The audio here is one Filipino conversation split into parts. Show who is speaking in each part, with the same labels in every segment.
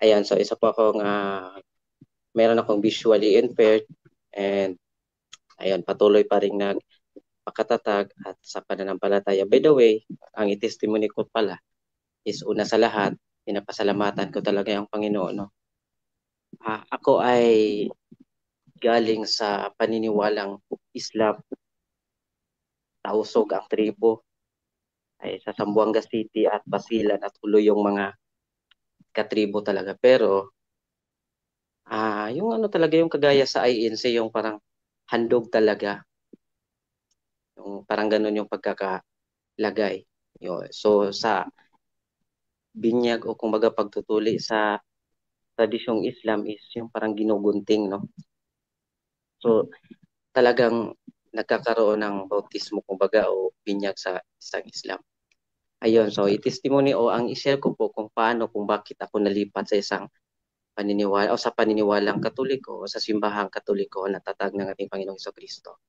Speaker 1: Ayan, so isa po akong, meron akong visually impaired and ayun, patuloy pa rin nagpakatatag at sa pananampalataya. By the way, ang i-testimony ko pala is una sa lahat, pinapasalamatan ko talaga yung Panginoon. No? Ako ay galing sa paniniwalang Islam, Tausog ang tribo ay sa Zamboanga City at Basilan at Ulo yung mga katribo talaga. Pero yung ano talaga yung kagaya sa INC, yung parang handog talaga. Yung parang ganun yung pagkakalagay. So sa binyag o kumbaga pagtutuli sa tradisyong Islam is yung parang ginugunting, no? So talagang nagkakaroon ng bautismo kumbaga o binyag sa isang Islam. Ayun, so i-testimony o ang i-share ko po kung paano, kung bakit ako nalipat sa isang paniniwala o sa paniniwalang Katoliko o sa simbahang Katoliko na tatag ng ating Panginoong Jesucristo.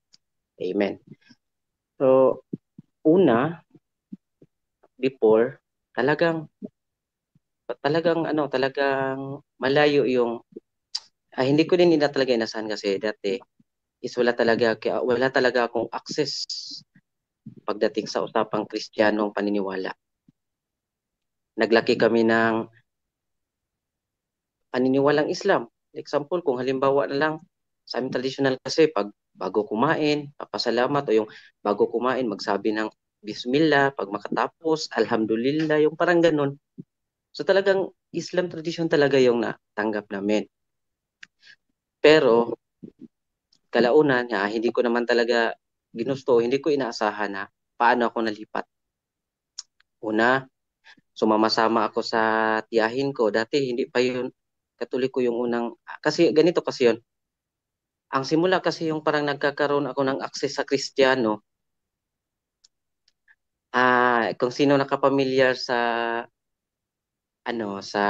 Speaker 1: Amen. So, una, before, talagang malayo yung hindi ko din talaga inasahan kasi dati is wala talaga akong access pagdating sa usapang Kristiyanong paniniwala. Naglaki kami ng paniniwalang Islam. Example, kung halimbawa na lang, sa aming traditional kasi, pag bago kumain, papasalamat, o yung bago kumain, magsabi ng Bismillah, pag makatapos, Alhamdulillah, yung parang ganun. So talagang Islam tradition talaga yung natanggap namin. Pero, kalaunan, hindi ko naman talaga ginusto, hindi ko inaasahan na paano ako nalipat. Una, sumama-sama ako sa tiyahin ko. Dati, hindi pa yun Katoliko yung unang, kasi ganito kasi yun. Ang simula kasi yung parang nagkakaroon ako ng access sa Kristiyano, kung sino nakapamilyar sa, ano, sa,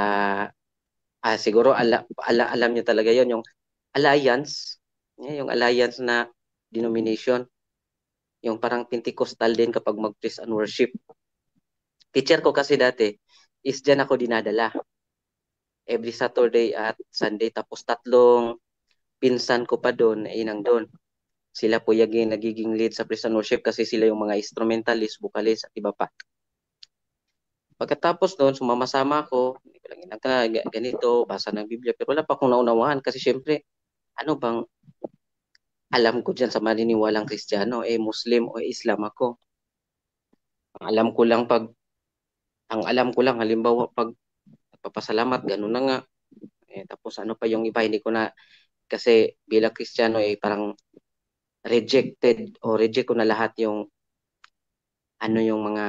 Speaker 1: siguro alam niyo talaga yon yung Alliance, yung Alliance na denomination, yung parang Pentecostal din kapag mag-praise and worship. Teacher ko kasi dati, is dyan ako dinadala. Every Saturday at Sunday, tapos tatlong pinsan ko pa doon, inang doon. Sila po yung nagiging lead sa praise and worship kasi sila yung mga instrumentalist, vocalist at iba pa. Pagkatapos doon, sumama-sama ako, hindi ko lang ganito, basa ng Biblia, pero wala pa akong naunawaan kasi syempre, ano bang alam ko dyan sa maniniwalang Kristiyano, Muslim o Islam ako. Ang alam ko lang, halimbawa, pag papasalamat, ganun na nga. Tapos ano pa yung iba, hindi ko na, kasi bilang Kristiyano, parang reject ko na lahat yung, ano yung mga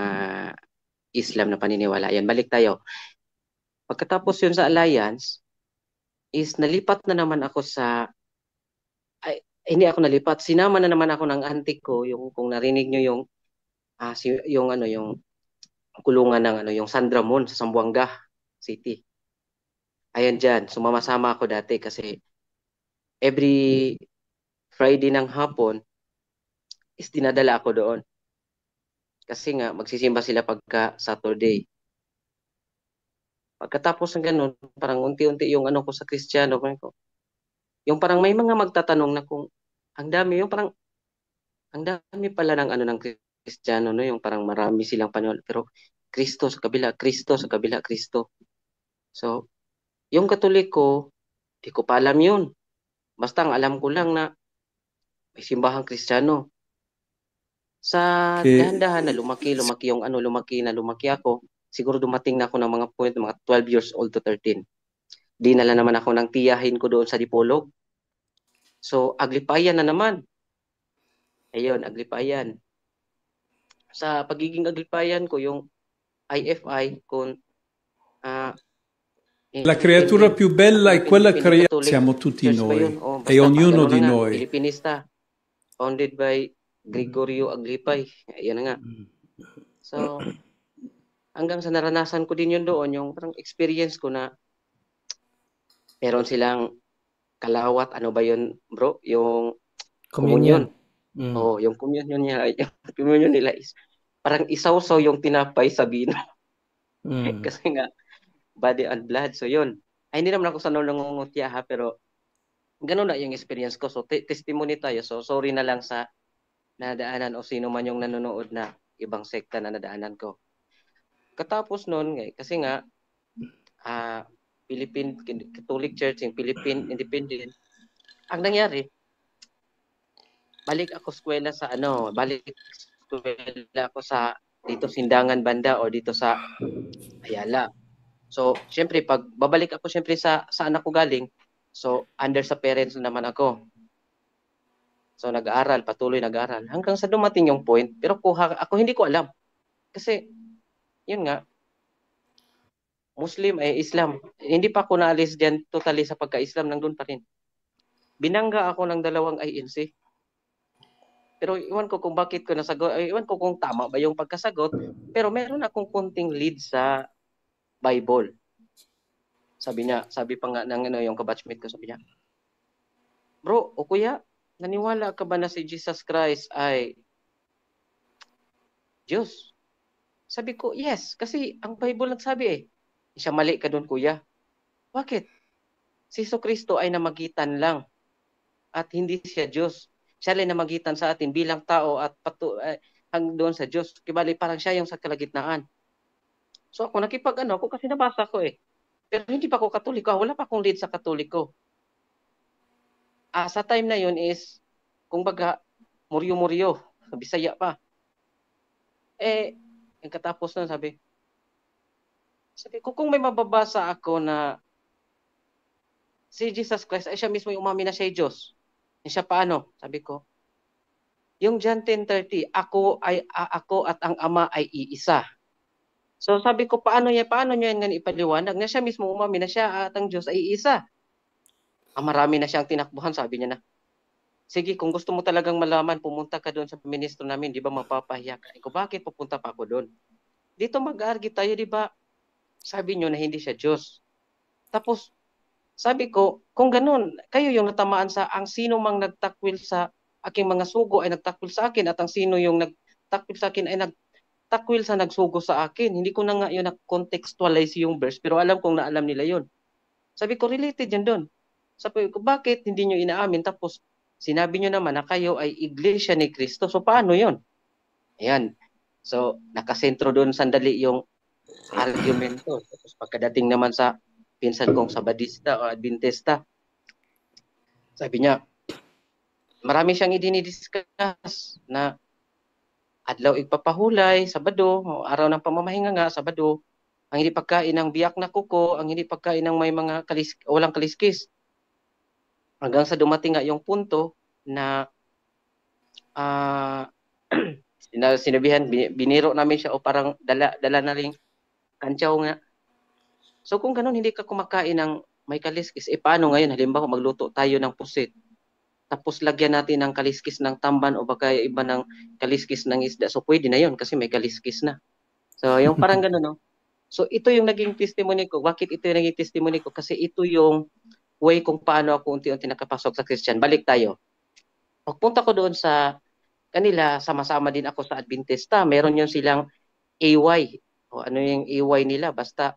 Speaker 1: Islam na paniniwala. Yan, balik tayo. Pagkatapos yun sa Alliance, is nalipat na naman ako sa hindi ako nalipat. Sinama na naman ako ng auntie ko, yung kung narinig nyo yung yung ano yung kulungan ng ano yung Sandra Moon sa Zamboanga City. Ayan diyan, sumama-sama ako dati kasi every Friday ng hapon is dinadala ako doon. Kasi nga magsisimba sila pagka Saturday. Pagkatapos ng ganun, parang unti-unti yung ano ko sa Kristiyano ko. Yung parang may mga magtatanong na kung ang dami yung parang ang dami pala ng ano ng Kristiyano, no, yung parang marami silang paniniwala pero Kristo sa kabila Kristo. So, yung Katoliko, di ko pa alam yun. Basta ang alam ko lang na may simbahang Kristiyano. Sa
Speaker 2: Che
Speaker 1: dahan-dahan na lumaki yung ano, lumaki ako. Siguro dumating na ako ng mga point, mga 12 years old to 13. Dinala naman ako ng tiyahin ko doon sa Dipolog. So, Aglipayan na naman. Ayun, Aglipayan. Sa pagiging Aglipayan ko, yung IFI, kung
Speaker 2: la creatura più bella è quella
Speaker 1: Independent
Speaker 2: creata
Speaker 1: Catholic
Speaker 2: siamo tutti
Speaker 1: Church ba yun?
Speaker 2: noi
Speaker 1: O
Speaker 2: e
Speaker 1: basta
Speaker 2: ognuno
Speaker 1: ano
Speaker 2: di
Speaker 1: na nga,
Speaker 2: noi.
Speaker 1: Filipinista. Founded by Gregorio Aglipay. Ayan na nga. So, hanggang sa naranasan ko din yun doon, yung parang experience ko na meron silang kalawat, ano ba yun bro? Yung
Speaker 3: Communion.
Speaker 1: komunyon. Oh, yung komunyon niya, yung komunyon nila is parang isawsaw yung tinapay sa bino. Kasi nga, body and blood. So yun. Ay, hindi naman ako sa nangungutya ha, pero ganun na yung experience ko. So, testimony tayo. So, sorry na lang sa nadaanan o sino man yung nanonood na ibang sekta na nadaanan ko. Katapos nun, kasi nga, ah, Philippine Catholic Church, yung Philippine Independent, ang nangyari, balik eskwela ako sa dito Sindangan banda o dito sa Ayala. So, syempre pag babalik ako syempre sa saan ako galing, so under sa parents naman ako. So nag-aaral, patuloy nag-aaral hanggang sa dumating yung point, pero ako hindi ko alam. Kasi yun nga, Muslim ay Islam. Hindi pa ako naalis diyan totally sa pagka-Islam, nandun pa rin. Binangga ako ng dalawang INC. Pero iwan ko kung bakit ko nasagot, iwan ko kung tama ba yung pagkasagot, pero meron akong konting lead sa Bible. Sabi pa nga ng yung kabatchmate ko, sabi niya, bro, o kuya, naniwala ka ba na si Jesus Christ ay Diyos? Sabi ko, yes, kasi ang Bible nagsabi siya mali ka doon kuya. Bakit? Si Kristo ay namagitan lang at hindi siya Diyos. Siya lang namagitan sa atin bilang tao at hanggang doon sa Diyos. Kibali parang siya yung sa kalagitnaan. So ako ako kasi nabasa ko Pero hindi pa ako Katoliko, wala pa akong lead sa Katoliko. Sa time na yun is, kung baga, muryo-muryo, Bisaya pa. Yung katapos nun, sabi ko, kung may mababasa ako na si Jesus Christ ay siya mismo yung umami na siya ay Diyos. Siya paano? Sabi ko, yung John 10:30, ako at ang Ama ay iisa. So sabi ko, paano niya yan ipaliwanag na siya mismo umami na siya at ang Diyos ay iisa? Marami na siyang tinakbuhan, sabi niya na. Sige, kung gusto mo talagang malaman, pumunta ka doon sa ministro namin, di ba mapapahiya ka? Ko, bakit pupunta pa ako doon? Dito mag-argue tayo, di ba? Sabi niyo na hindi siya Diyos. Tapos, sabi ko, kung ganun, kayo yung natamaan sa ang sino mang nagtakwil sa aking mga sugo ay nagtakwil sa akin at ang sino yung nagtakwil sa akin ay nagtakwil sa nagsugo sa akin. Hindi ko na nga yun na-contextualize yung verse, pero alam kong naalam nila yun. Sabi ko, related yun doon. Sabi ko, bakit hindi nyo inaamin? Tapos, sinabi nyo naman na kayo ay iglesia ni Kristo. So, paano yun? Ayan. So, nakasentro doon sandali yung argumento. Tapos, pagkadating naman sa pinsan kong Sabadista o Adventista, sabi niya, marami siyang idinidiscuss na adlaw igpapahulay, Sabado, araw ng pamamahinga nga, Sabado, ang hindi pagkain ng biyak na kuko, ang hindi pagkain ng may mga walang kaliskis. Hanggang sa dumating nga yung punto na sinabihan, biniro namin siya o parang dala na rin kantsaw nga. So kung ganun, hindi ka kumakain ng may kaliskis, paano ngayon? Halimbawa, magluto tayo ng pusit. Tapos lagyan natin ng kaliskis ng tamban o baka iba ng kaliskis ng isda. So pwede na yun kasi may kaliskis na. So yung parang ganun, no? So ito yung naging testimony ko. Bakit ito yung naging testimony ko? Kasi ito yung way kung paano ako unti-unti nakapasok sa Christian. Balik tayo. Pagpunta ko doon sa kanila, sama-sama din ako sa Adventista. Meron yung silang AY. O ano yung AY nila? Basta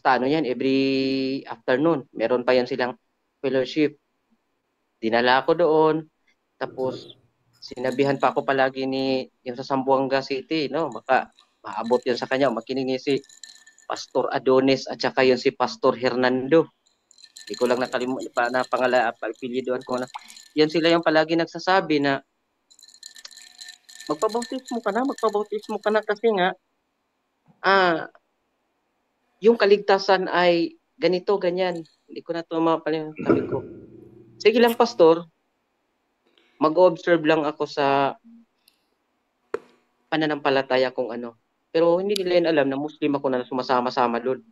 Speaker 1: ano yan, every afternoon. Meron pa yan silang fellowship. Dinala ako doon. Tapos, sinabihan pa ako palagi yung sa Zamboanga City, no? Baka maabot yun sa kanya. Makinig si Pastor Adonis at saka yun si Pastor Hernando. Hindi ko lang nakalimutan na apelyidoan ko na. Yan sila yung palagi nagsasabi na magpabautismo ka na kasi nga yung kaligtasan ay ganito, ganyan. Hindi ko na ito sabi ko. Sige lang, Pastor, mag-observe lang ako sa pananampalataya kung ano. Pero hindi nila yun alam na Muslim ako na sumasama-sama doon.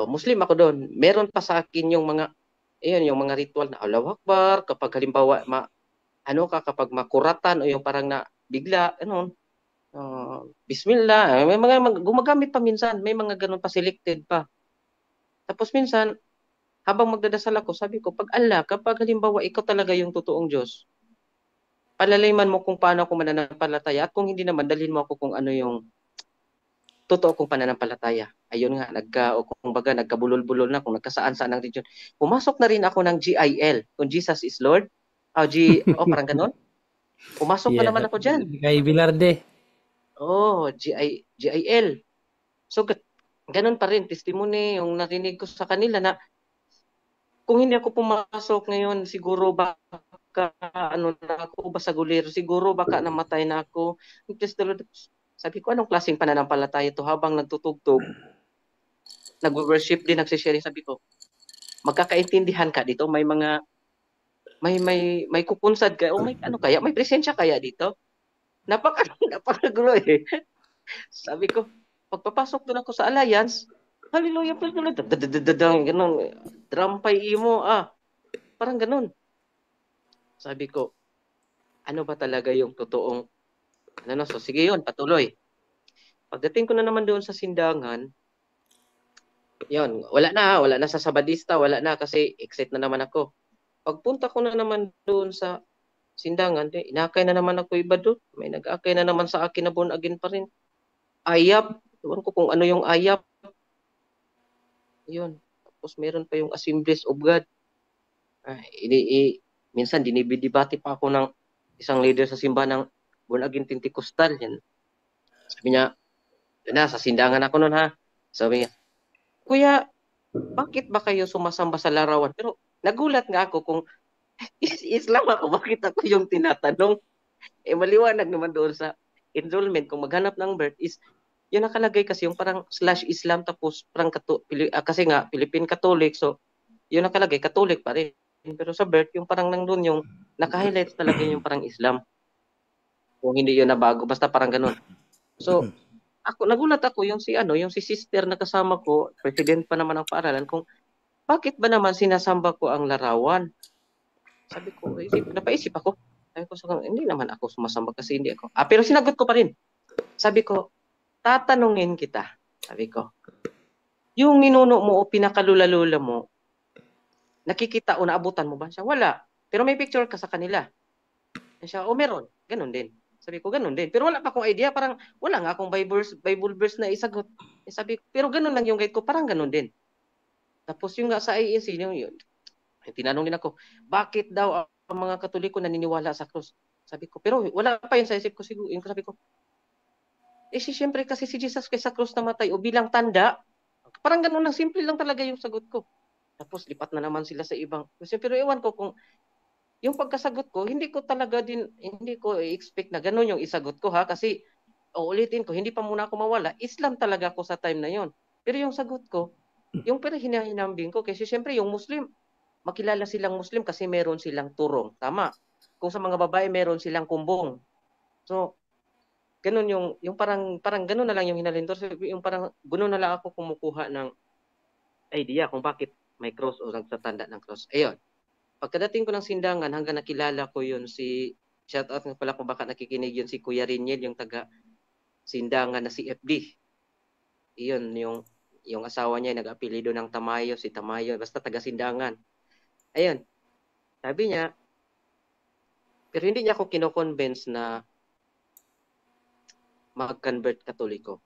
Speaker 1: Muslim ako doon. Meron pa sa akin yung mga yung mga ritual na Allahu Akbar, kapag halimbawa kapag makuratan o yung parang na bigla, Bismillah, may mga gumagamit pa minsan, may mga ganun pa selected pa. Tapos minsan, habang magdadasal ako, sabi ko, pag Allah, kapag halimbawa ikaw talaga yung totoong Diyos, palaliman mo kung paano ako mananampalataya at kung hindi naman, dalhin mo ako kung ano yung totoo kong pananampalataya. Ayun nga, o kumbaga, nagkabulol-bulol na kung nagkasaan-saan ng religion. Pumasok na rin ako ng GIL, kung Jesus is Lord. Parang ganon. Pumasok pa
Speaker 3: Yeah,
Speaker 1: naman ako dyan.
Speaker 3: kay Bilarde.
Speaker 1: GIL. So, ganon pa rin, testimony yung narinig ko sa kanila na kung hindi ako pumasok ngayon, siguro baka na ako, basagulero, siguro baka namatay na ako. Sabi ko, anong klaseng pananampalataya ito habang nagtutugtog, nag-worship din, nagsisharing, sabi ko, magkakaintindihan ka dito, may kukunsad ka, may ano kaya, may presensya kaya dito? Napakagulo eh. Sabi ko, pagpapasok doon ako sa Alliance, hallelujah, ganun, drampay imo, parang ganun. Sabi ko, ano ba talaga yung totoong, so sige yun, patuloy. Pagdating ko na naman doon sa sindangan, yun, wala na sa Sabadista, wala na kasi exit na naman ako. Pagpunta ko na naman doon sa sindangan, inakay na naman ako iba doon. May nag-akay na naman sa akin na born again pa rin. Ayap, ewan ko kung ano yung ayap. Yun. Tapos meron pa yung Assemblies of God. Minsan dinibidibati pa ako ng isang leader sa simbahan ng born again Pentecostal. Yan. Sabi niya, sa sindangan ako noon ha. Sabi niya, Kuya, bakit ba kayo sumasamba sa larawan? Pero nagulat nga ako kung Islam ako, bakit ako yung tinatanong? Maliwanag naman doon sa enrollment, kung maghanap ng birth is, yun nakalagay kasi yung parang /Islam, tapos parang kasi nga, Philippine Catholic, so yun nakalagay, Catholic pa rin. Pero sa birth, yung parang nandun yung, naka-highlights talaga yung parang Islam. Kung hindi yun nabago, basta parang ganun. So, nagulat ako yung si sister na kasama ko, president pa naman ng paaralan, kung bakit ba naman sinasamba ko ang larawan? Sabi ko, napaisip ako. Sabi ko, hindi naman ako sumasamba kasi hindi ako. Pero sinagot ko pa rin. Sabi ko, tatanungin kita. Sabi ko, yung ninuno mo o pinakalula-lula mo, nakikita o naabutan mo ba? Siya, wala. Pero may picture ka sa kanila. Siya, meron. Ganun din. Sabi ko, ganun din. Pero wala pa akong idea. Parang, wala nga akong Bible verse na isagot. Sabi ko, pero ganun lang yung guide ko. Parang ganun din. Tapos yung nga sa IEC, yun, tinanong din ako, bakit daw ang mga Katoliko naniniwala sa krus? Sabi ko, pero wala pa yun sa isip ko. Siguro, sabi ko, siyempre kasi si Jesus kay sa krus namatay o bilang tanda. Parang ganun lang, simple lang talaga yung sagot ko. Tapos lipat na naman sila sa ibang question. Pero ewan ko kung yung pagkasagot ko, hindi ko i-expect na ganun yung isagot ko ha. Kasi, ulitin ko, hindi pa muna ako mawala. Islam talaga ako sa time na yon. Pero yung sagot ko, yung pero hinahinambing ko, kasi siyempre yung Muslim, makilala silang Muslim kasi meron silang turong. Tama. Kung sa mga babae, meron silang kumbong. So, ganun yung parang ganun na lang yung hinalindor. So, yung parang ganun na lang ako kumukuha ng idea kung bakit may cross o nagtatanda ng cross. Ayun. Pagkadating ko ng sindangan, hanggang nakilala ko yun shout out nga pala kung baka nakikinig yun si Kuya Riniel, yung taga sindangan na si FD. Iyon, yung asawa niya, nag-apelido ng Tamayo, si Tamayo, basta taga sindangan. Ayun. Sabi niya, pero hindi niya ako kino-convince na mag-convert Katoliko.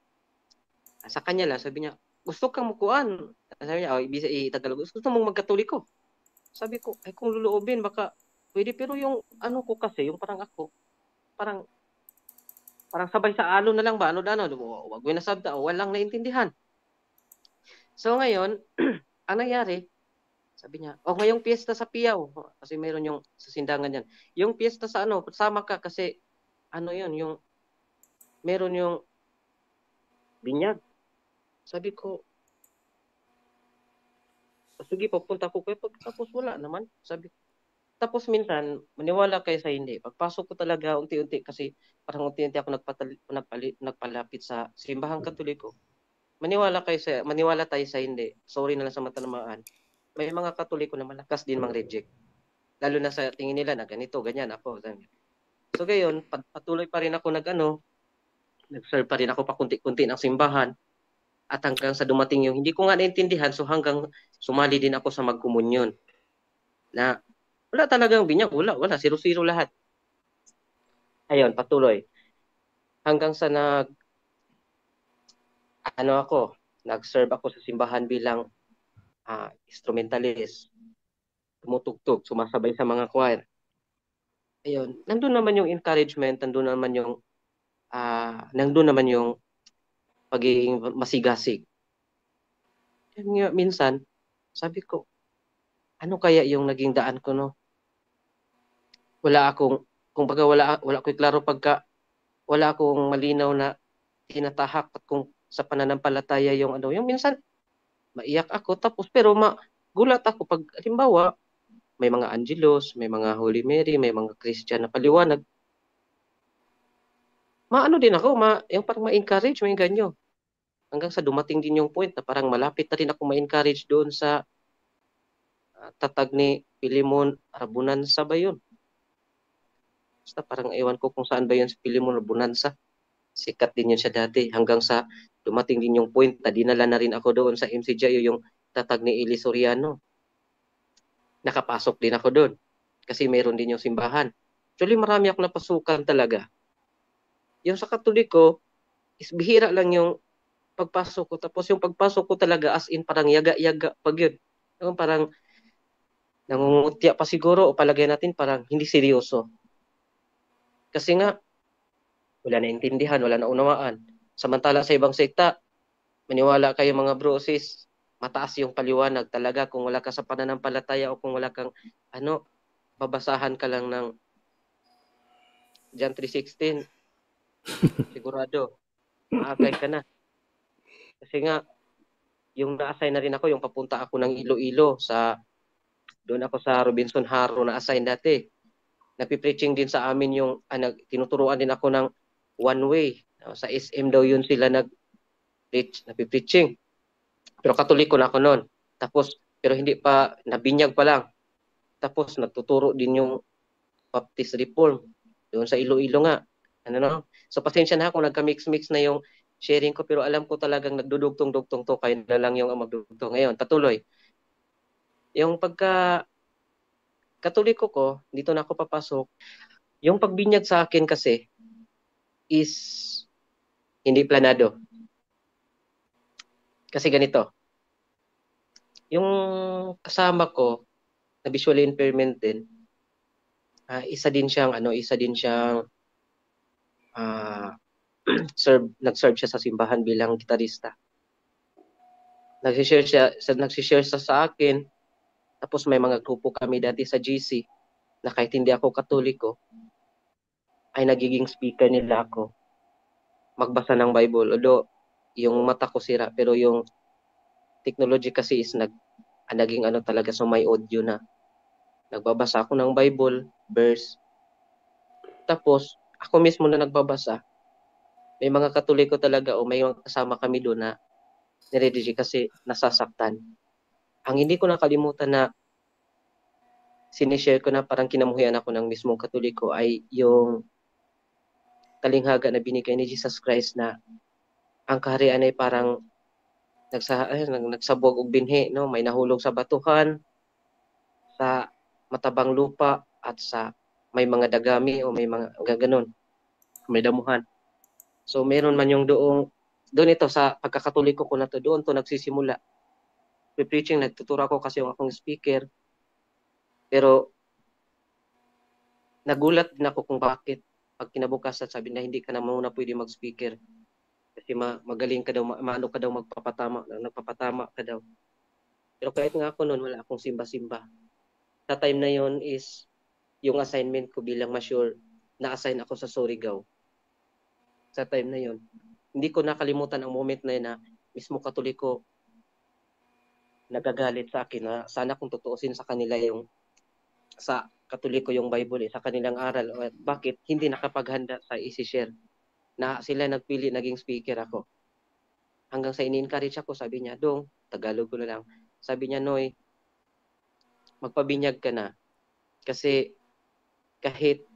Speaker 1: Sa kanya lang, sabi niya, gusto kang mukuan. Sabi niya, ibig Tagalog, gusto mong mag-Katoliko. Sabi ko, kung luluobin, baka pwede. Pero yung ano ko kasi, yung parang ako, parang sabay sa alon na lang ba? Wag mo nasabda, walang naintindihan. So ngayon, ang nangyari, sabi niya, ngayong piyesta sa Piyaw, kasi meron yung sa sindangan yan. Yung piyesta sa sama ka kasi, yun, meron yung binyag. Sabi ko, sige, papunta ko kayo. Tapos wala naman. Sabi ko, tapos minsan, maniwala kayo sa hindi. Pagpasok ko talaga, unti-unti, kasi parang unti-unti ako nagpalapit sa simbahang Katoliko. Maniwala tayo sa hindi. Sorry na lang sa matalamaan. May mga Katoliko na malakas din mang-reject. Lalo na sa tingin nila na ganito, ganyan ako. So gayon, patuloy pa rin ako nag-serve pa rin ako pakunti-kunti ng simbahan. At hanggang sa dumating yung hindi ko nga naintindihan, so hanggang sumali din ako sa magkomunyon. Na wala talagang binyag, wala, zero-zero lahat. Ayun, patuloy. Hanggang sa ano ako, nag-serve ako sa simbahan bilang instrumentalist, tumutugtog, sumasabay sa mga choir. Ayun, nandun naman yung encouragement, nandun naman yung pagiging masigasig. Yun nga, minsan, sabi ko, ano kaya yung naging daan ko, no? Wala akong, kung baga wala ko klaro pagka, wala akong malinaw na tinatahak at kung sa pananampalataya yung ano, yung minsan, maiyak ako, tapos pero gulat ako pag, halimbawa, may mga Angelos, may mga Holy Mary, may mga Christian na paliwanag, maano din ako, yung parang ma-encourage, may ganyo. Hanggang sa dumating din yung point na parang malapit na rin ako ma-encourage doon sa tatag ni Pilimon Rabunansa ba yun? Basta parang ewan ko kung saan ba yun si Pilimon Rabunansa. Sikat din yun siya dati. Hanggang sa dumating din yung point na dinala na rin ako doon sa MCJO yung tatag ni Eli Soriano. Nakapasok din ako doon. Kasi meron din yung simbahan. Actually, marami ako napasukan talaga. Yung sa Katoliko, is bihira lang yung pagpasok ko. Tapos yung pagpasok ko talaga as in parang yaga-yaga pag yun. Yung parang nangungutya pa siguro o palagay natin parang hindi seryoso. Kasi nga, wala na intindihan, wala na unawaan. Samantala sa ibang sekta, maniwala kayo mga bro, sis, mataas yung paliwanag talaga kung wala ka sa pananampalataya o kung wala kang, babasahan ka lang ng John 3:16, sigurado, maagay ka na. Kasi nga, yung na-assign na rin ako, yung papunta ako ng Iloilo, doon ako sa Robinson Haro na-assign dati. Napipreaching din sa amin yung, tinuturuan din ako ng one way. Sa SM daw yun sila nag-preach, napipreaching. Pero Katoliko na ako noon. Tapos, pero hindi pa, nabinyag pa lang. Tapos, nagtuturo din yung Baptist Reform. Doon sa Iloilo nga. Ano no? So, pasensya na kung nagka-mix-mix na yung sharing ko, pero alam ko talagang nagdudugtong-dugtong to, kayo na lang yung magdudugtong. Ngayon, patuloy. Yung pagka Katoliko ko, dito na ako papasok, yung pagbinyag sa akin kasi is hindi planado. Kasi ganito, yung kasama ko na visually impairment din, isa din siyang uh, nag-serve siya sa simbahan bilang gitarista. Nagsishare siya sa akin. Tapos may mga grupo kami dati sa GC na kahit hindi ako Katoliko, ay nagiging speaker nila ako magbasa ng Bible. Although yung mata ko sira, pero yung technology kasi is naging ano talaga, so may audio na. Nagbabasa ako ng Bible verse. Tapos ako mismo na nagbabasa. May mga Katoliko talaga o may mga kasama kami doon na niredige kasi nasasaktan. Ang hindi ko nakalimutan na sinishare ko na parang kinamuhian ako ng mismong Katoliko ay yung talinghaga na binigay ni Jesus Christ na ang kaharian ay parang nagsabog og binhi, no? May nahulog sa batuhan, sa matabang lupa, at sa may mga dagami o may mga gaganon, may damuhan. So meron man yung doon ito sa pagkakatoliko ko na to, doon to nagsisimula. Preaching, nagtuturo ako kasi yung akong speaker, pero nagulat din ako kung bakit pag kinabukasan sabi na hindi ka na muna pwede mag-speaker kasi magaling ka daw, maano ka daw nagpapatama ka daw. Pero kahit nga ako noon, wala akong simba-simba. Sa time na yon is yung assignment ko bilang mature, na-assign ako sa Surigao. Sa time na yon, hindi ko nakalimutan ang moment na yun na mismo Katoliko nagagalit sa akin na sana kung tutuusin sa kanila yung sa Katoliko yung Bible sa kanilang aral. Bakit hindi nakapaghanda sa isi-share? Na sila nagpili, naging speaker ako. Hanggang sa ini-encourage ako, sabi niya, Dong, Tagalog ko na lang. Sabi niya, Noy, magpabinyag ka na. Kasi kahit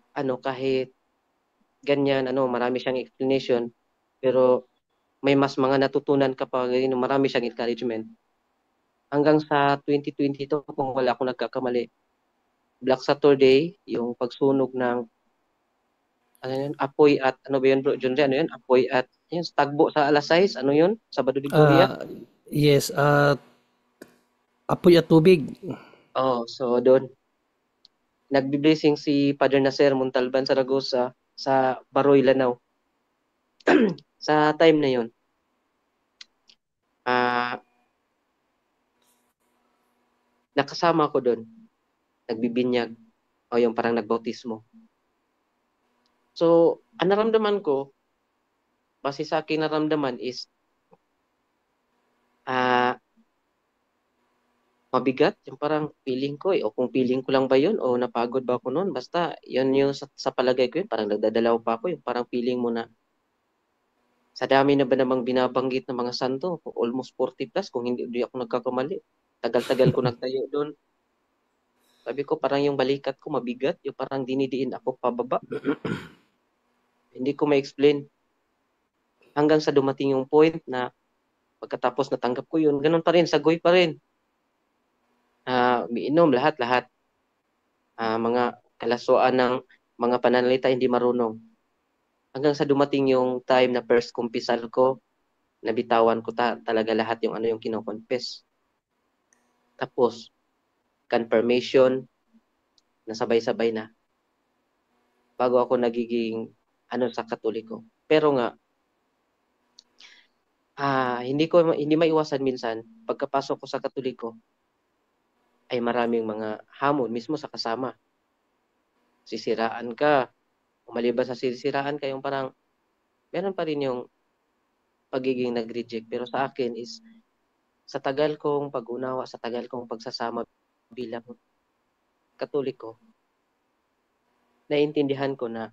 Speaker 1: ganyan, marami siyang explanation, pero may mas mga natutunan ka pa, marami siyang encouragement. Hanggang sa 2022, kung wala akong nagkakamali, Black Saturday, yung pagsunog ng apoy at, ano ba yun bro, John, ano yun? Apoy at Yung tagbo sa alas 6, ano yun? Sabado de Gloria?
Speaker 2: Ah, yes, apoy at tubig.
Speaker 1: Oh, so doon. Nagbi-blessing si Father Nasser Montalban Saragosa sa Baroy, Lanao. Sa time na yun, ah nakasama ko doon. Nagbibinyag o yung parang nagbautismo. So, ang naramdaman ko, base sa aking naramdaman is ah mabigat, yung parang feeling ko o kung feeling ko lang ba yun o napagod ba ako noon, basta yun yung sa palagay ko yun, parang nagdadalaw pa ako, yung parang feeling mo na sa dami na ba namang binabanggit ng mga santo, almost 40 plus kung hindi ako nagkakamali. Tagal-tagal ko nagtayo doon. Sabi ko parang yung balikat ko mabigat, yung parang dinidiin ako pababa. Hindi ko ma-explain hanggang sa dumating yung point na pagkatapos natanggap ko yun, ganun pa rin, sagoy pa rin. Umiinom lahat-lahat. Mga kalaswaan ng mga pananalita hindi marunong. Hanggang sa dumating yung time na first kumpisal ko, nabitawan ko talaga lahat yung ano yung kinoconfess. Tapos, confirmation, nasabay-sabay na, bago ako nagiging ano sa Katoliko. Pero nga, hindi maiwasan minsan, pagkapasok ko sa Katoliko, ay maraming mga hamon mismo sa kasama. Sisiraan ka, maliban sa sisiraan ka, yung parang, meron pa rin yung pagiging nag-reject. Pero sa akin is, sa tagal kong pag-unawa, sa tagal kong pagsasama bilang Katoliko, naiintindihan ko na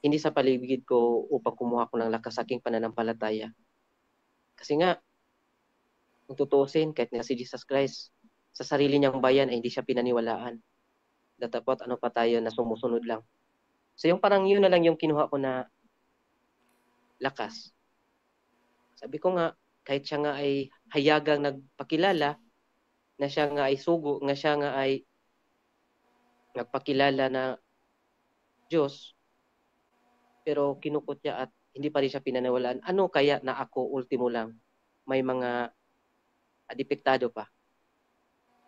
Speaker 1: hindi sa paligid ko upang kumuha ko ng lakas sa aking pananampalataya. Kasi nga, kung tutuusin, kahit nga si Jesus Christ, sa sarili niyang bayan ay hindi siya pinaniwalaan. Datapot ano pa tayo na sumusunod lang. So yung parang yun na lang yung kinuha ko na lakas. Sabi ko nga, kahit siya nga ay hayagang nagpakilala, na siya nga ay sugo, nga siya nga ay nagpakilala na Diyos, pero kinukot niya at hindi pa rin siya pinaniwalaan. Ano kaya na ako, ultimo lang, may mga depektado pa.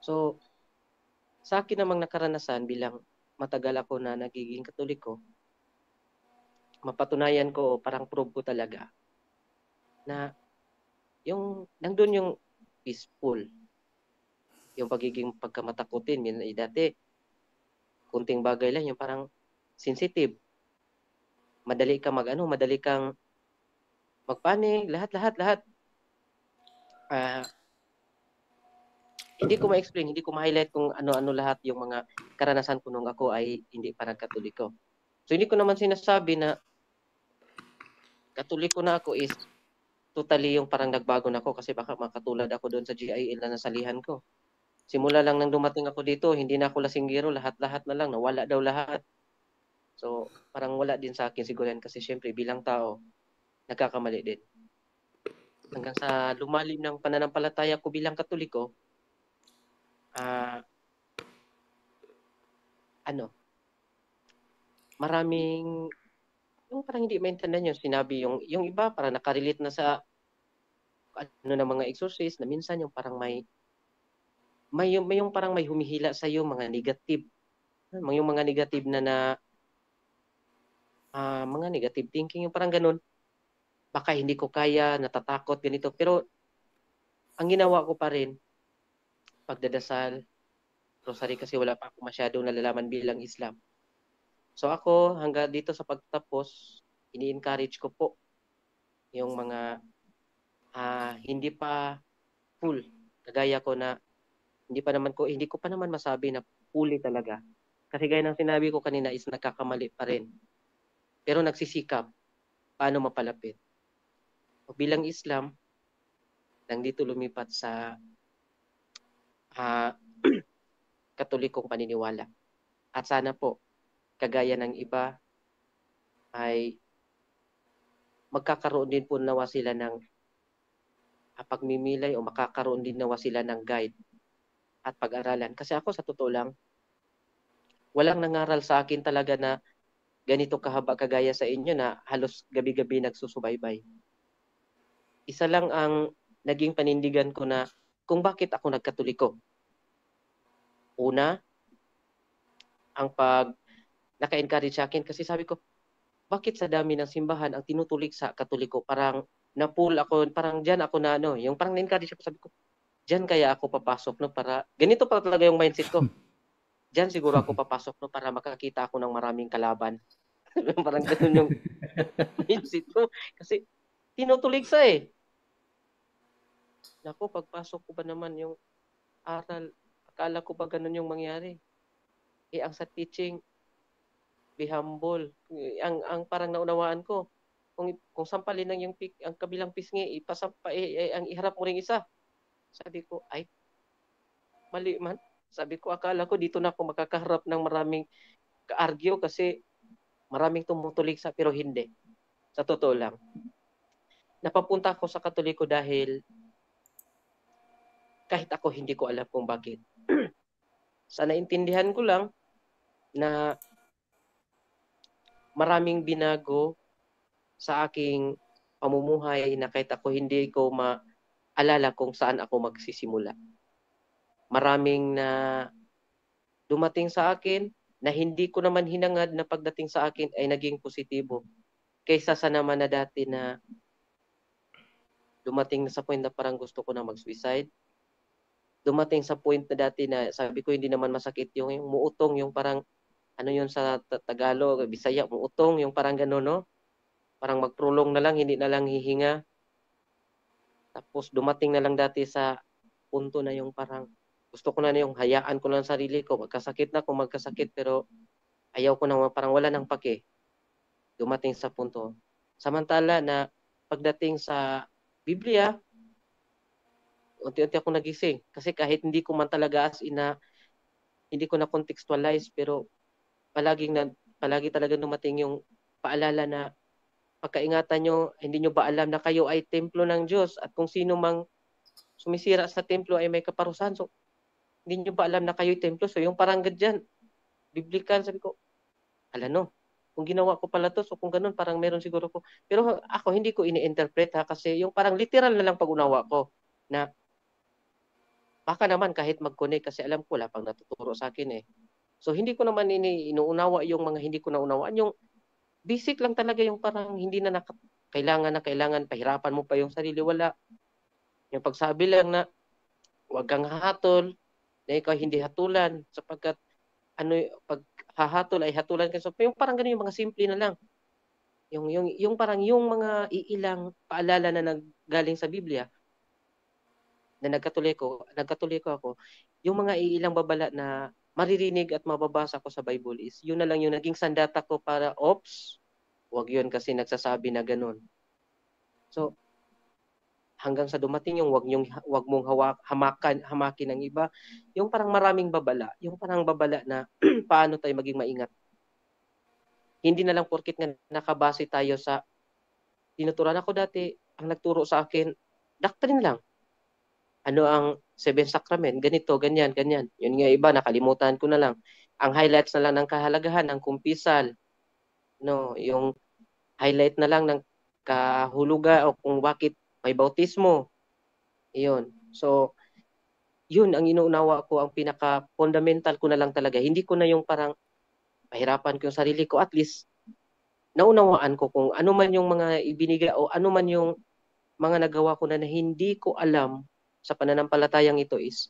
Speaker 1: So, sa akin namang nakaranasan bilang matagal ako na nagiging Katoliko, mapatunayan ko, parang prove ko talaga na yung nandun yung peaceful, yung pagiging pagkamatakutin. Dati, kunting bagay lang, yung parang sensitive. Madali kang magpanik, lahat. Ah, hindi ko ma-explain, hindi ko ma-highlight kung ano-ano lahat yung mga karanasan ko nung ako ay hindi pa nagkatoliko. So hindi ko naman sinasabi na katoliko na ako is totally yung parang nagbago na ako kasi baka makatulad ako doon sa GIL na nasalihan ko. Simula lang nang dumating ako dito, hindi na ako lasinggero, lahat-lahat na lang, nawala daw lahat. So parang wala din sa akin siguro yan kasi syempre bilang tao, nagkakamali din. Hanggang sa lumalim ng pananampalataya ko bilang katoliko, ah ano, maraming yung parang hindi maintindihan yung sinabi yung iba parang nakarelate na sa ano ng mga exorcist na minsan yung parang may yung parang may humihila sa iyo mga negative, yung mga negative mga negative thinking yung parang ganun. Baka hindi ko kaya, natatakot ganito. Pero ang ginawa ko pa rin pagdadasal, rosary kasi wala pa ako masyadong nalalaman bilang Islam. So ako hanggang dito sa pagtapos, ini-encourage ko po yung mga hindi pa full kagaya ko na hindi ko pa naman masabi na fully talaga. Kasi gaya ng sinabi ko kanina is nagkakamali pa rin. Pero nagsisikap paano mapalapit. O bilang Islam, nang dito lumipat sa uh, katolikong paniniwala. At sana po, kagaya ng iba, ay magkakaroon din po nawa sila ng pagmimilay o makakaroon din nawa sila ng guide at pag-aralan. Kasi ako sa totoo lang, walang nangaral sa akin talaga na ganito kahaba kagaya sa inyo na halos gabi-gabi nagsusubaybay. Isa lang ang naging panindigan ko na kung bakit ako nagkatoliko. Una, ang naka-encourage sa akin kasi sabi ko, bakit sa dami ng simbahan ang tinutulik sa Katoliko? Parang na-pull ako, parang diyan ako na yung parang na-encourage ako, sabi ko, diyan kaya ako papasok no para ganito pa talaga yung mindset ko. Diyan siguro ako papasok no para makakita ako ng maraming kalaban. Parang ganoon yung mindset ko kasi tinutulig sa Nako, pagpasok ko ba naman yung aral, akala ko ba ganun yung mangyari? Ang sa teaching, be humble. Ang parang naunawaan ko, kung sampalin lang yung ang kabilang pisngi, ipasampa, ang iharap mo ring isa. Sabi ko, ay, mali man. Sabi ko, akala ko dito na ako makakaharap ng maraming ka-argue kasi maraming tumutulig sa, pero hindi. Sa totoo lang. Napapunta ako sa Katoliko dahil kahit ako hindi ko alam kung bakit. Sa naintindihan ko lang na maraming binago sa aking pamumuhay na kahit ako hindi ko maalala kung saan ako magsisimula. Maraming na dumating sa akin na hindi ko naman hinangad na pagdating sa akin ay naging positibo. Kaysa sa naman na dati na dumating na sa point na parang gusto ko na mag-suicide. Dumating sa point na dati na sabi ko hindi naman masakit yung muutong, yung parang ano yun sa Tagalog, Bisaya, muutong, yung parang gano'n, no? Parang magprolong na lang, hindi na lang hihinga. Tapos dumating na lang dati sa punto na yung parang gusto ko na yung hayaan ko lang sarili ko. Magkasakit na kung magkasakit pero ayaw ko na parang wala nang pake. Dumating sa punto. Samantala na pagdating sa Biblia, unti-unti ako nagising. Kasi kahit hindi ko man talaga hindi ko na contextualize pero palagi talaga dumating yung paalala na pagkaingatan nyo, hindi nyo ba alam na kayo ay templo ng Diyos at kung sino mang sumisira sa templo ay may kaparusahan. So, hindi nyo ba alam na kayo'y templo? So, yung parang ganyan, biblical, sabi ko, no, kung ginawa ko pala to, so kung ganun, parang meron siguro ko. Pero ako, hindi ko ini-interpret kasi yung parang literal na lang pag-unawa ko na baka naman kahit mag-connect kasi alam ko wala pang natuturo sa akin So, hindi ko naman inuunawa yung mga hindi ko naunawaan. Yung basic lang talaga yung parang hindi na kailangan pahirapan mo pa yung sarili. Wala. Yung pagsabi lang na huwag kang hahatol, na ikaw hindi hatulan sapagkat pag hahatol ay hatulan ka. So, yung parang ganun yung mga simple na lang. Yung parang yung mga iilang paalala na naggaling sa Biblia na nagkatoliko ako, yung mga iilang babala na maririnig at mababasa ko sa Bible is yun na lang yung naging sandata ko para wag yun kasi nagsasabi na ganun. So, hanggang sa dumating yung wag mong hamakin ng iba, yung parang maraming babala, yung parang babala na paano tayo maging maingat. Hindi na lang porkit nga nakabase tayo sa tinuturuan ako dati, ang nagturo sa akin, doctrine lang. Ano ang seven sacrament, ganito, ganyan, ganyan. Yun nga iba, nakalimutan ko na lang. Ang highlights na lang ng kahalagahan ng kumpisal, no, yung highlight na lang ng kahulugan o kung bakit may bautismo. Iyon. So, yun ang inuunawa ko, ang pinaka-fundamental ko na lang talaga. Hindi ko na yung parang pahirapan ko yung sarili ko. At least, naunawaan ko kung ano man yung mga ibinigay o ano man yung mga nagawa ko na hindi ko alam sa pananampalatayang ito is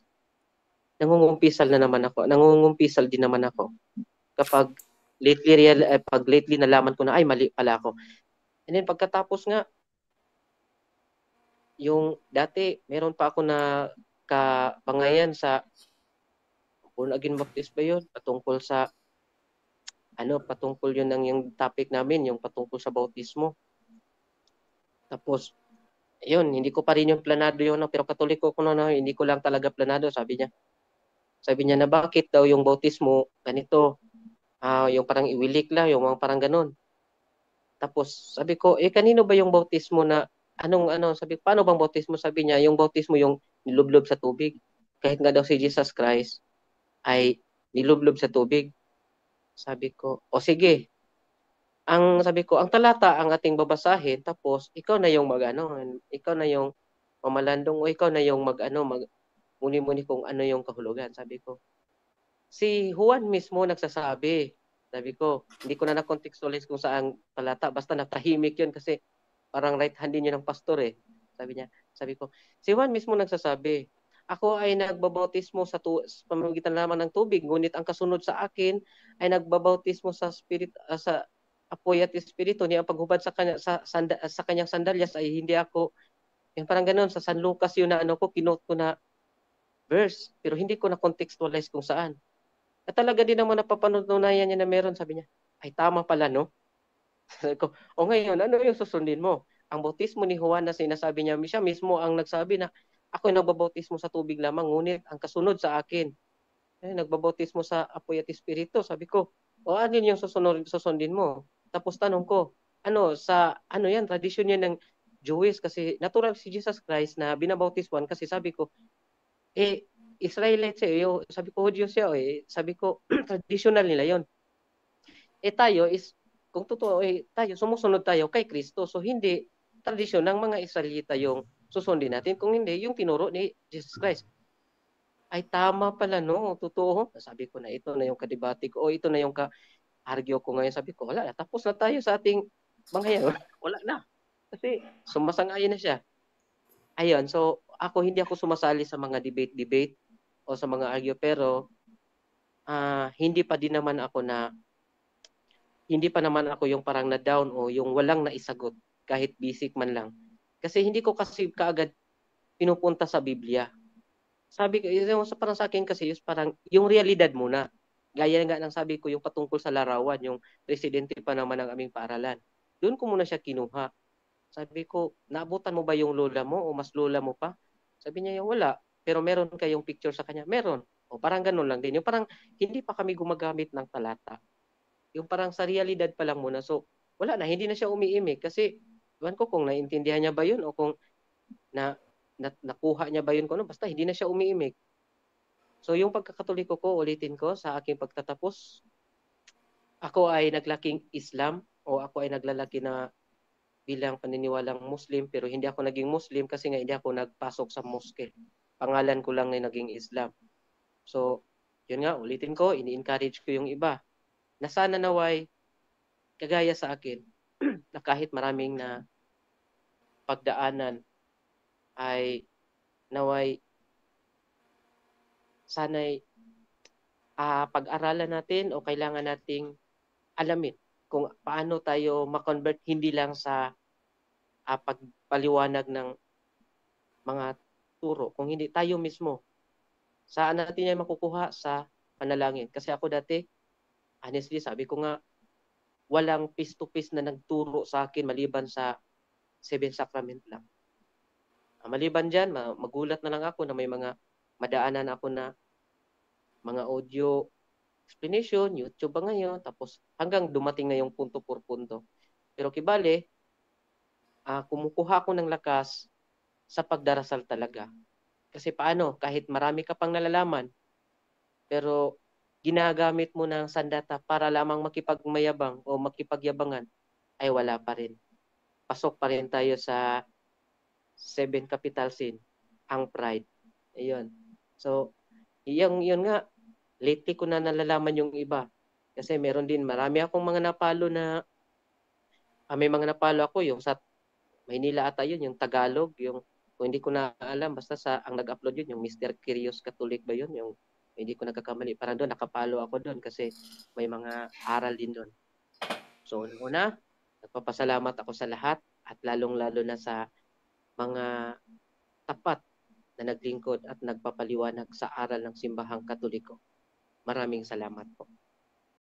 Speaker 1: nangungumpisal na naman ako. Nangungumpisal din naman ako. Kapag pag lately nalaman ko na, ay, mali pala ako. And then pagkatapos nga, yung dati, meron pa ako na kabangayan sa born again baptist ba yun? Patungkol yun ng yung topic namin, yung patungkol sa bautismo. Tapos, yun, hindi ko pa rin yung planado yun, pero katoliko ko na, hindi ko lang talaga planado, sabi niya. Sabi niya na bakit daw yung bautismo, ganito, yung parang iwilik lang, yung mga parang ganun. Tapos, sabi ko, kanino ba yung bautismo na, sabi, paano bang bautismo? Sabi niya, yung bautismo yung nilublob sa tubig. Kahit nga daw si Jesus Christ ay nilublob sa tubig. Sabi ko, o sige, ang sabi ko, ang talata ang ating babasahin, tapos ikaw na yung mag-ano, ikaw na yung mamalandong, o ikaw na yung mag-ano, muni-muni kung ano yung kahulugan. Sabi ko, si Juan mismo nagsasabi. Sabi ko, hindi ko na na-contextualize kung saan talata, basta natahimik yun kasi parang right hand din yun ng pastor eh. Sabi niya, sabi ko, si Juan mismo nagsasabi, ako ay nagbabautismo sa pamamagitan lamang ng tubig, ngunit ang kasunod sa akin ay nagbabautismo sa spirit, sa apoy at espiritu niya. Ang paghubad sa kanyang sandalyas ay hindi ako, yung parang ganoon, sa San Lucas yun na ano ko, kinote ko na verse, pero hindi ko na contextualize kung saan. At talaga din naman napapatunayan niya na meron, sabi niya, ay tama pala no. Sabi ko, o ngayon, ano yung susundin mo? Ang bautismo ni Juan na sinasabi niya, siya mismo ang nagsabi na ako ay nagbabautismo sa tubig lamang, ngunit ang kasunod sa akin, nagbabautismo sa apoy at espiritu. Sabi ko, o ano yung susundin mo? Tapos tanong ko, ano yan, tradisyon yan ng Jewish kasi natural si Jesus Christ na binabautiswan kasi sabi ko, Israelite siya, sabi ko, Hudyo siya, sabi ko, traditional nila yon. Tayo is, kung totoo, tayo, sumusunod tayo kay Kristo. So, hindi tradisyon ng mga Israelita yung susundin natin. Kung hindi, yung tinuro ni Jesus Christ. Ay, tama pala, no? Totoo. Sabi ko na, ito na yung kadebate ko, o ito na yung ka-argue ko ngayon. Sabi ko, wala, tapos na tayo sa ating mga yan. Wala na. Kasi, sumasang-ayon na siya. Ayun, so, hindi ako sumasali sa mga debate-debate o sa mga argue, pero hindi pa din naman ako na hindi pa naman ako yung parang na-down o yung walang naisagot kahit basic man lang. Kasi hindi ko kasi kaagad pinupunta sa Biblia. Sabi ko, yung parang sa akin kasi yung parang yung realidad muna. Gaya nga ng sabi ko, yung patungkol sa larawan, yung presidente pa naman ng aming paaralan. Doon ko muna siya kinuha. Sabi ko, naabutan mo ba yung lola mo o mas lola mo pa? Sabi niya, wala. Pero meron kayong picture sa kanya? Meron. O parang ganun lang din. Yung parang hindi pa kami gumagamit ng talata. Yung parang sa realidad pa lang muna. So, wala na, hindi na siya umiimik kasi iwan ko kung naintindihan niya ba yun o kung nakuha niya ba yun ko, no? Basta hindi na siya umiimik. So, yung pagkakatoliko ko, ulitin ko, sa aking pagtatapos, ako ay naglaking Islam o ako ay naglalaki na bilang paniniwalang Muslim pero hindi ako naging Muslim kasi nga hindi ako nagpasok sa mosque. Pangalan ko lang na naging Islam. So, yun nga, ulitin ko, ini-encourage ko yung iba na sana naway kagaya sa akin na kahit maraming na pagdaanan ay naway sana'y pag-aralan natin o kailangan nating alamin kung paano tayo ma-convert hindi lang sa pagpaliwanag ng mga turo, kung hindi tayo mismo. Saan natin yan makukuha? Sa panalangin. Kasi ako dati, honestly, sabi ko nga, walang piece-to-piece na nagturo sa akin maliban sa Seven Sacrament lang. Maliban dyan, magulat na lang ako na may mga madaanan ako na mga audio explanation, YouTube ba ngayon, tapos hanggang dumating na yung punto por punto. Pero kibale, kumukuha ako ng lakas sa pagdarasal talaga. Kasi paano, kahit marami ka pang nalalaman, pero ginagamit mo ng sandata para lamang makipagmayabang o makipagyabangan, ay wala pa rin. Pasok pa rin tayo sa seven capital sin, ang pride. Ayun. So, yun nga, lately ko na nalalaman yung iba. Kasi meron din, marami akong mga napalo na, may mga napalo ako, yung sa Maynila ata yun, yung Tagalog, yung, kung hindi ko na alam, basta ang nag-upload yun, yung Mr. Curious Catholic ba yun, yung hindi ko nagkakamali. Parang doon, nakapalo ako doon kasi may mga aral din doon. So, una, nagpapasalamat ako sa lahat at lalong-lalo na sa mga tapat na naglingkod at nagpapaliwanag sa aral ng Simbahang Katoliko. Maraming salamat po.